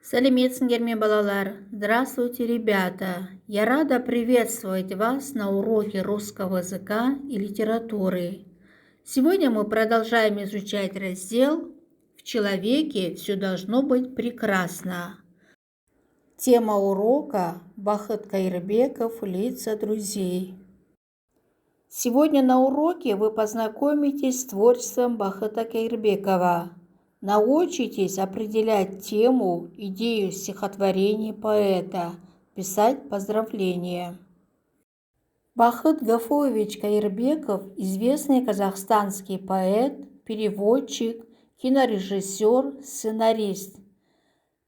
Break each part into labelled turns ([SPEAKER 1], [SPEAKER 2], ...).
[SPEAKER 1] Сәлеметсіңдер ме, балалар? Здравствуйте, ребята! Я рада приветствовать вас на уроке русского языка и литературы. Сегодня мы продолжаем изучать раздел «В человеке все должно быть прекрасно». Тема урока Бахыт Кайырбеков «Лица друзей». Сегодня на уроке вы познакомитесь с творчеством Бахыта Кайырбекова. Научитесь определять тему, идею стихотворений поэта, писать поздравления. Бахыт Гафурович Кайырбеков – известный казахстанский поэт, переводчик, кинорежиссер, сценарист.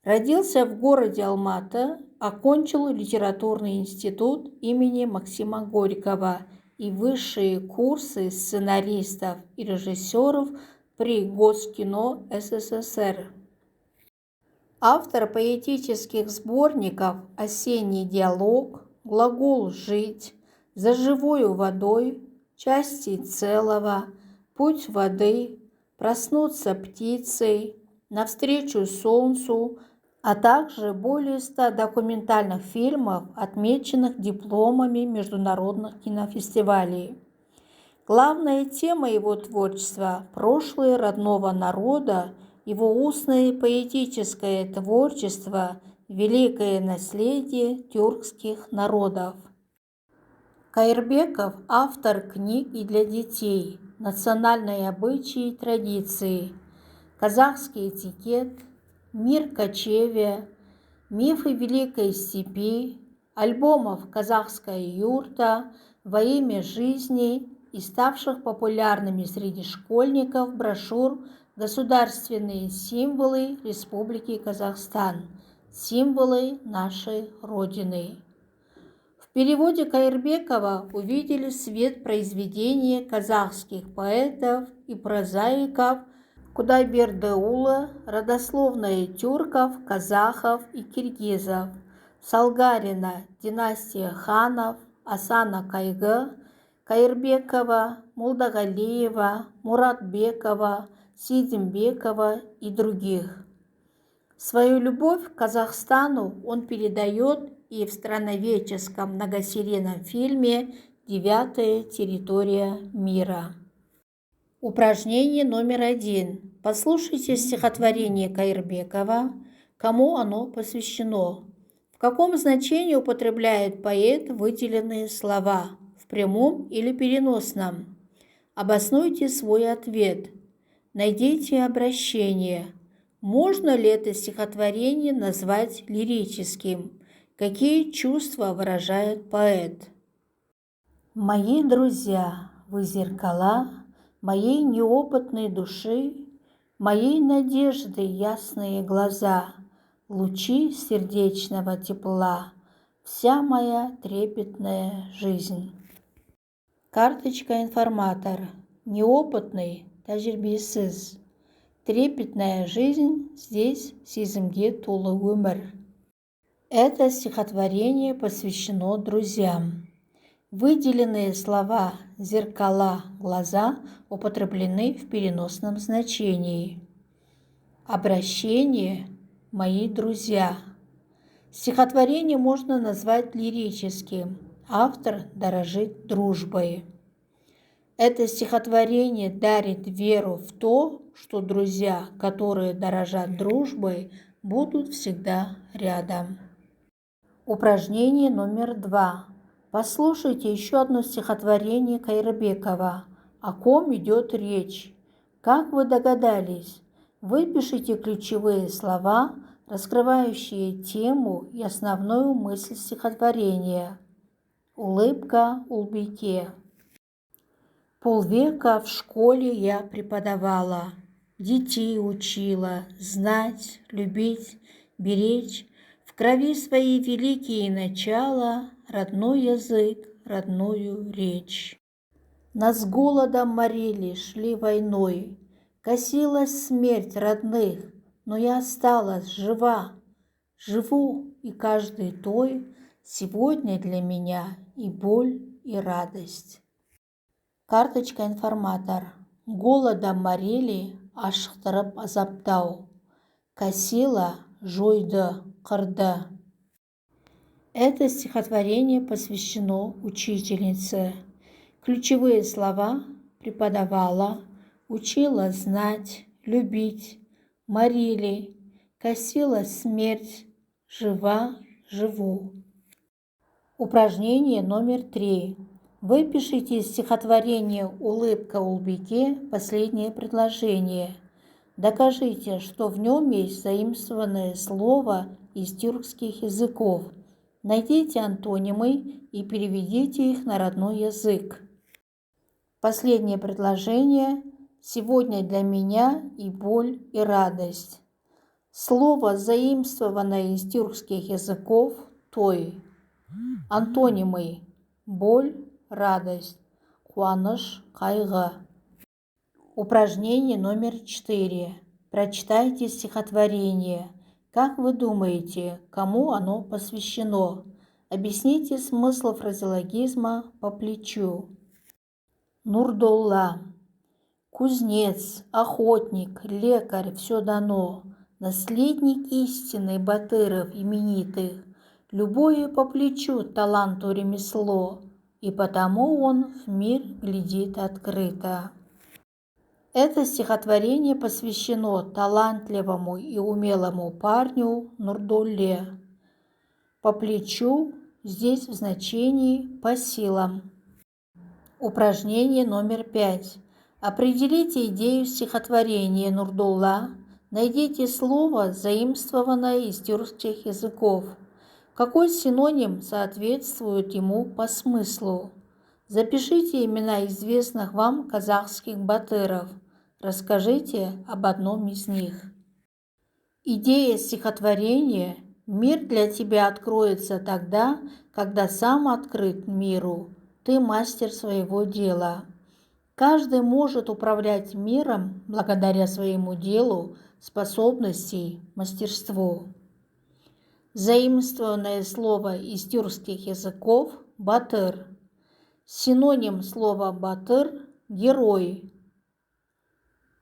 [SPEAKER 1] Родился в городе Алматы, окончил литературный институт имени Максима Горького и высшие курсы сценаристов и режиссеров при Госкино СССР. Автор поэтических сборников «Осенний диалог», «Глагол жить», «За живою водой», «Части целого», «Путь воды», «Проснуться птицей», «Навстречу солнцу», а также более 100 документальных фильмов, отмеченных дипломами международных кинофестивалей. Главная тема его творчества – прошлое родного народа, его устное поэтическое творчество, великое наследие тюркских народов. Кайырбеков – автор книг и для детей, национальные обычаи и традиции, казахский этикет, мир кочевья, мифы Великой степи, альбомов «Казахская юрта», «Во имя жизни» и ставших популярными среди школьников брошюр «Государственные символы Республики Казахстан. Символы нашей Родины». В переводе Кайырбекова увидели свет произведения казахских поэтов и прозаиков Кудайбердыұлы, родословная тюрков, казахов и киргизов, Салгарина, династия ханов, Асана Кайгы, Кайырбекова, Молдагалиева, Муратбекова, Сидимбекова и других. Свою любовь к Казахстану он передает и в страноведческом многосерийном фильме «Девятая территория мира». Упражнение номер 1. Послушайте стихотворение Кайырбекова. Кому оно посвящено? В каком значении употребляет поэт выделенные слова? В прямом или переносном? Обоснуйте свой ответ. Найдите обращение. Можно ли это стихотворение назвать лирическим? Какие чувства выражает поэт? Мои друзья, вы зеркала моей неопытной души, моей надежды ясные глаза, лучи сердечного тепла, вся моя трепетная жизнь. Карточка-информатор. Неопытный, тәжірибесіз. Трепетная жизнь здесь сезімге толы өмір. Это стихотворение посвящено друзьям. Выделенные слова «зеркала», «глаза» употреблены в переносном значении. Обращение «мои друзья». Стихотворение можно назвать лирическим. Автор дорожит дружбой. Это стихотворение дарит веру в то, что друзья, которые дорожат дружбой, будут всегда рядом. Упражнение номер 2. Послушайте еще одно стихотворение Кайырбекова. О ком идет речь? Как вы догадались? Выпишите ключевые слова, раскрывающие тему и основную мысль стихотворения. Улыбка Улбике. Полвека в школе я преподавала, детей учила, знать, любить, беречь, в крови свои великие начала, родной язык, родную речь. Нас голодом морили, шли войной, косилась смерть родных, но я осталась жива, живу, и каждый той сегодня для меня и боль, и радость. Карточка-информатор. Голодом морили, ашықтырып азаптау. Косила, жойды, қырды. Это стихотворение посвящено учительнице. Ключевые слова: преподавала, учила знать, любить, морили, косила смерть, жива, живу. Упражнение номер 3. Выпишите из стихотворения «Улыбка Улбике» последнее предложение. Докажите, что в нем есть заимствованное слово из тюркских языков. Найдите антонимы и переведите их на родной язык. Последнее предложение: «Сегодня для меня и боль, и радость». Слово, заимствованное из тюркских языков, той. Антонимы: боль, радость, қуаныш, қайғы. Упражнение номер 4. Прочитайте стихотворение. Как вы думаете, кому оно посвящено? Объясните смысл фразеологизма по плечу. Нурдолла. Кузнец, охотник, лекарь, все дано. Наследник истины батыров именитых. Любое по плечу таланту ремесло, и потому он в мир глядит открыто. Это стихотворение посвящено талантливому и умелому парню Нурдолле. По плечу здесь в значении по силам. Упражнение номер 5. Определите идею стихотворения Нурдолла. Найдите слово, заимствованное из тюркских языков. Какой синоним соответствует ему по смыслу? Запишите имена известных вам казахских батыров. Расскажите об одном из них. Идея стихотворения: «Мир для тебя откроется тогда, когда сам открыт миру. Ты мастер своего дела». Каждый может управлять миром благодаря своему делу, способности, мастерству. Заимствованное слово из тюркских языков – батыр. Синоним слова батыр – герой.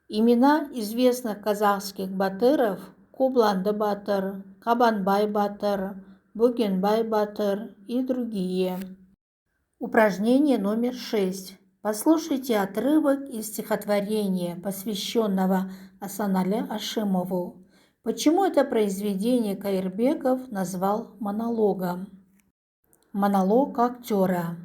[SPEAKER 1] Имена известных казахских батыров – Кубланды батыр, Кабанбай батыр, Бөгенбай батыр и другие. Упражнение номер 6. Послушайте отрывок из стихотворения, посвященного Асанали Ашимову. Почему это произведение Каирбеков назвал монологом? Монолог актера.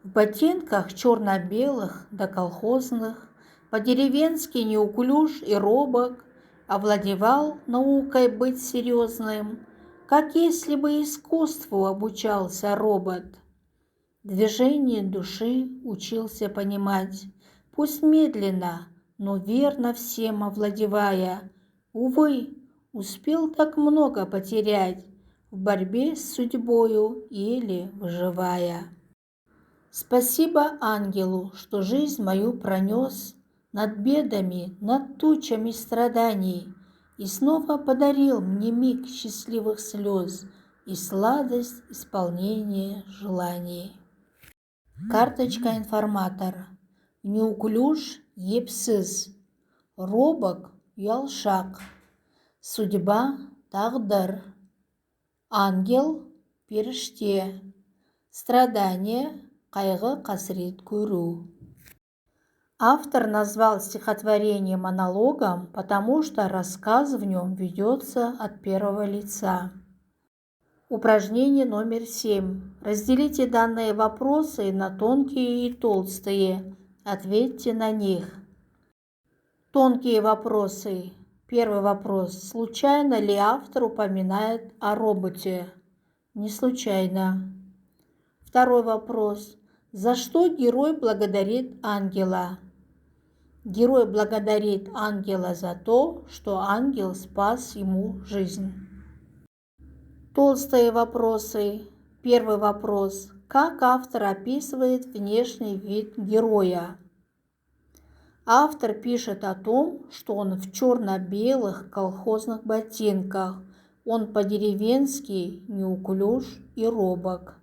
[SPEAKER 1] В ботинках черно-белых да колхозных, по-деревенски неуклюж и робок, овладевал наукой быть серьезным, как если бы искусству обучался робот. Движение души учился понимать, пусть медленно, но верно всем овладевая. Увы, успел так много потерять в борьбе с судьбою, еле выживая. Спасибо ангелу, что жизнь мою пронес над бедами, над тучами страданий и снова подарил мне миг счастливых слез и сладость исполнения желаний. Карточка-информатор. Неуклюж, епсіз. Робок, ұялшақ. Судьба, тағдыр. Ангел, періште. Страдание, қайғы қасірет көру. Автор назвал стихотворение монологом, потому что рассказ в нем ведется от первого лица. Упражнение номер 7. Разделите данные вопросы на тонкие и толстые. Ответьте на них. Тонкие вопросы. Первый вопрос. Случайно ли автор упоминает о роботе? Не случайно. Второй вопрос. За что герой благодарит ангела? Герой благодарит ангела за то, что ангел спас ему жизнь. Толстые вопросы. Первый вопрос. Как автор описывает внешний вид героя? Автор пишет о том, что он в черно-белых колхозных ботинках. Он по-деревенски неуклюж и робок.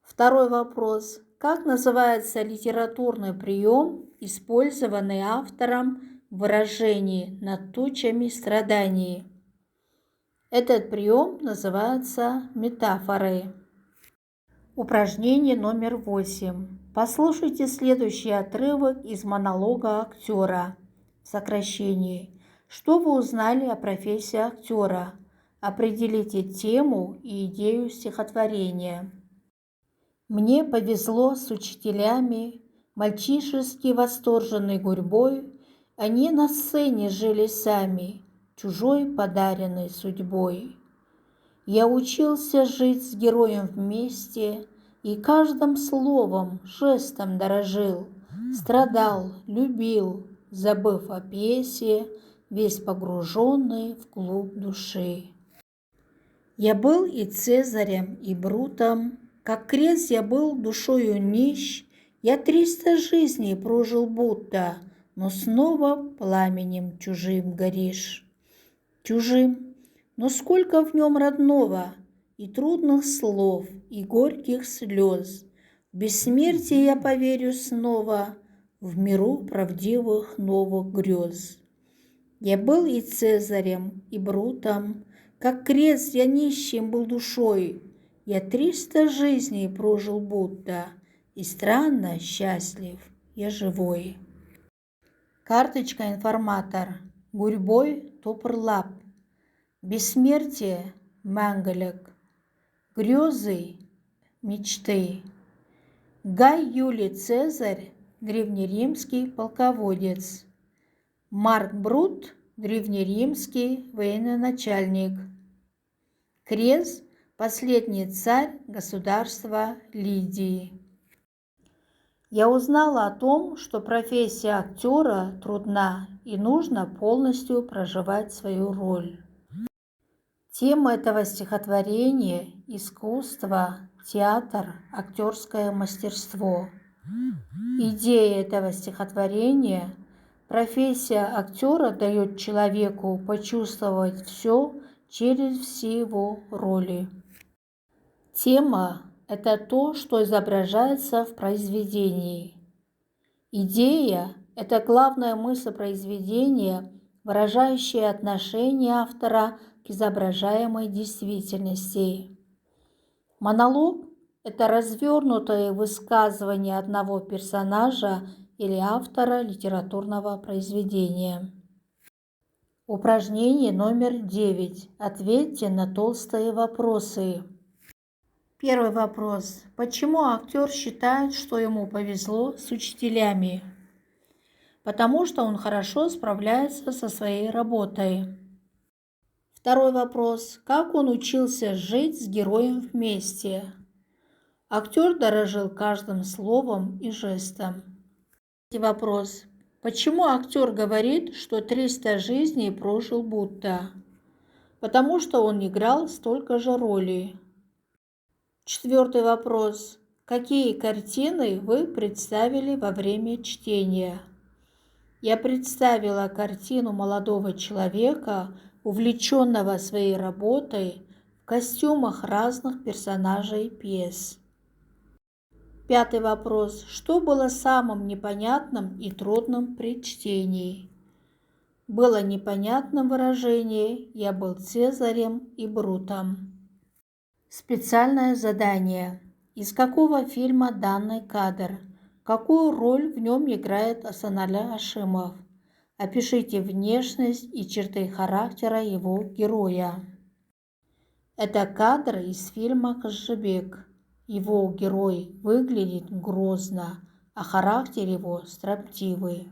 [SPEAKER 1] Второй вопрос. Как называется литературный прием, использованный автором в выражении «над тучами страданий»? Этот прием называется метафорой. Упражнение номер 8. Послушайте следующий отрывок из монолога актера в сокращении. Что вы узнали о профессии актера? Определите тему и идею стихотворения. Мне повезло с учителями, мальчишески восторженной гурьбой, они на сцене жили сами, чужой подаренной судьбой. Я учился жить с героем вместе и каждым словом, жестом дорожил, страдал, любил, забыв о пьесе, весь погруженный в клуб души. Я был и Цезарем, и Брутом, как крест я был душою нищ, я 300 жизней прожил будто, но снова пламенем чужим горишь. Чужим, но сколько в нем родного, и трудных слов, и горьких слез. В бессмертие я поверю снова, в миру правдивых новых грез. Я был и Цезарем, и Брутом, как крест я нищим был душой. Я 300 жизней прожил будто, и странно счастлив я живой. Карточка информатор. Гурьбой топырлап. Бессмертие мәңгілік. Грезы мечты. Гай Юлий Цезарь, древнеримский полководец. Марк Брут, древнеримский военачальник. Крес – последний царь государства Лидии. Я узнала о том, что профессия актера трудна и нужно полностью проживать свою роль. Тема этого стихотворения – искусство, театр, актерское мастерство. Идея этого стихотворения – профессия актера дает человеку почувствовать все через все его роли. Тема – это то, что изображается в произведении. Идея – это главная мысль произведения, выражающая отношение автора к изображаемой действительности. Монолог – это развернутое высказывание одного персонажа или автора литературного произведения. Упражнение номер 9. Ответьте на толстые вопросы. Первый вопрос. Почему актер считает, что ему повезло с учителями? Потому что он хорошо справляется со своей работой. Второй вопрос. Как он учился жить с героем вместе? Актер дорожил каждым словом и жестом. Третий вопрос. Почему актер говорит, что 300 жизней прожил будто? Потому что он играл столько же ролей. Четвертый вопрос. Какие картины вы представили во время чтения? Я представила картину молодого человека, увлеченного своей работой, в костюмах разных персонажей пьес. Пятый вопрос. Что было самым непонятным и трудным при чтении? Было непонятным выражение «Я был Цезарем и Брутом». Специальное задание. Из какого фильма данный кадр? Какую роль в нем играет Асанали Ашимов? Опишите внешность и черты характера его героя. Это кадр из фильма «Кызжыбек». Его герой выглядит грозно, а характер его строптивый.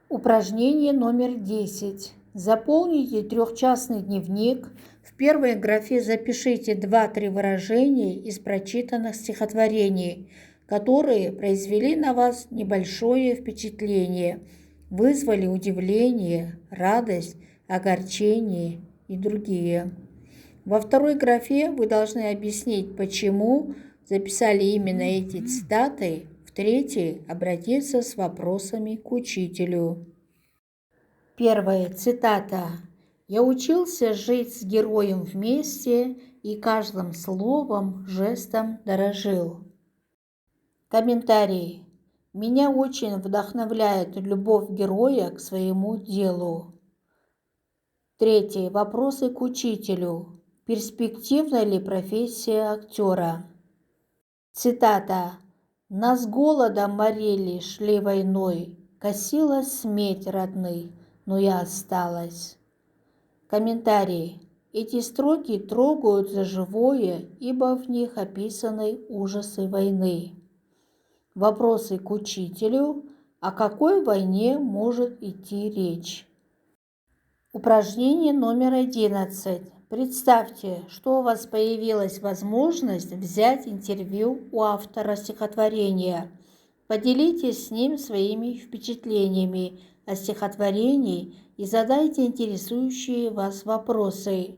[SPEAKER 1] Упражнение номер 10. Заполните трехчастный дневник. В первой графе запишите 2-3 выражения из прочитанных стихотворений, которые произвели на вас небольшое впечатление, вызвали удивление, радость, огорчение и другие. Во второй графе вы должны объяснить, почему записали именно эти цитаты. В третьей – обратиться с вопросами к учителю. Первая цитата. «Я учился жить с героем вместе и каждым словом, жестом дорожил». Комментарий. Меня очень вдохновляет любовь героя к своему делу. Третий. Вопросы к учителю. Перспективна ли профессия актера? Цитата. «Нас голодом морили, шли войной, косилась смерть родных, но я осталась». Комментарий. Эти строки трогают за живое, ибо в них описаны ужасы войны. Вопросы к учителю. О какой войне может идти речь? Упражнение номер 11. Представьте, что у вас появилась возможность взять интервью у автора стихотворения. Поделитесь с ним своими впечатлениями о стихотворении и задайте интересующие вас вопросы.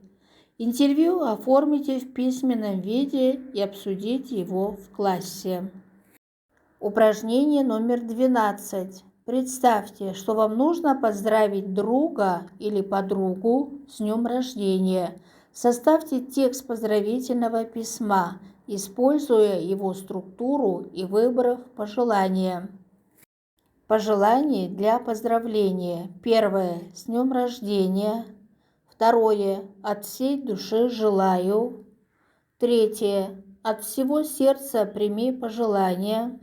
[SPEAKER 1] Интервью оформите в письменном виде и обсудите его в классе. Упражнение номер 12. Представьте, что вам нужно поздравить друга или подругу с днем рождения. Составьте текст поздравительного письма, используя его структуру и выбрав пожелания. Пожелания для поздравления. Первое. С днем рождения. Второе. От всей души желаю. Третье. От всего сердца прими пожелания.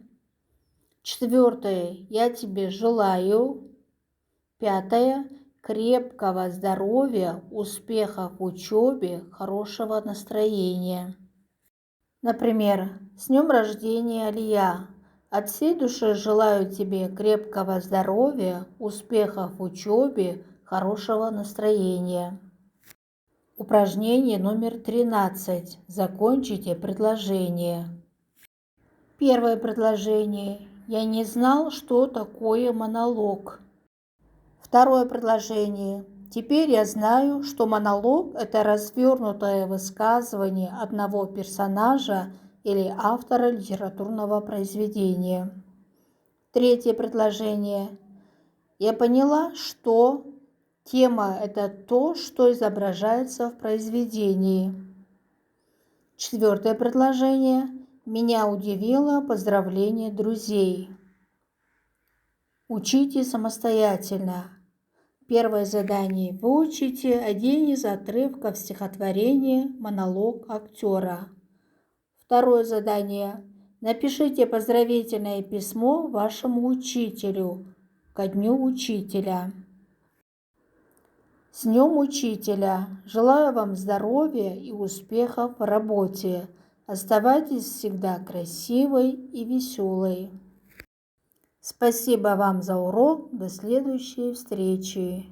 [SPEAKER 1] Четвертое. Я тебе желаю. Пятое. Крепкого здоровья, успехов в учебе, хорошего настроения. Например, с днем рождения, Алия! От всей души желаю тебе крепкого здоровья, успехов в учебе, хорошего настроения. Упражнение номер 13. Закончите предложение. Первое предложение. Я не знал, что такое монолог. Второе предложение. Теперь я знаю, что монолог – это развернутое высказывание одного персонажа или автора литературного произведения. Третье предложение. Я поняла, что тема – это то, что изображается в произведении. Четвертое предложение. Меня удивило поздравление друзей. Учите самостоятельно. Первое задание. Выучите один из отрывков стихотворения «Монолог актера». Второе задание. Напишите поздравительное письмо вашему учителю ко Дню Учителя. С Днем Учителя! Желаю вам здоровья и успехов в работе. Оставайтесь всегда красивой и веселой. Спасибо вам за урок. До следующей встречи.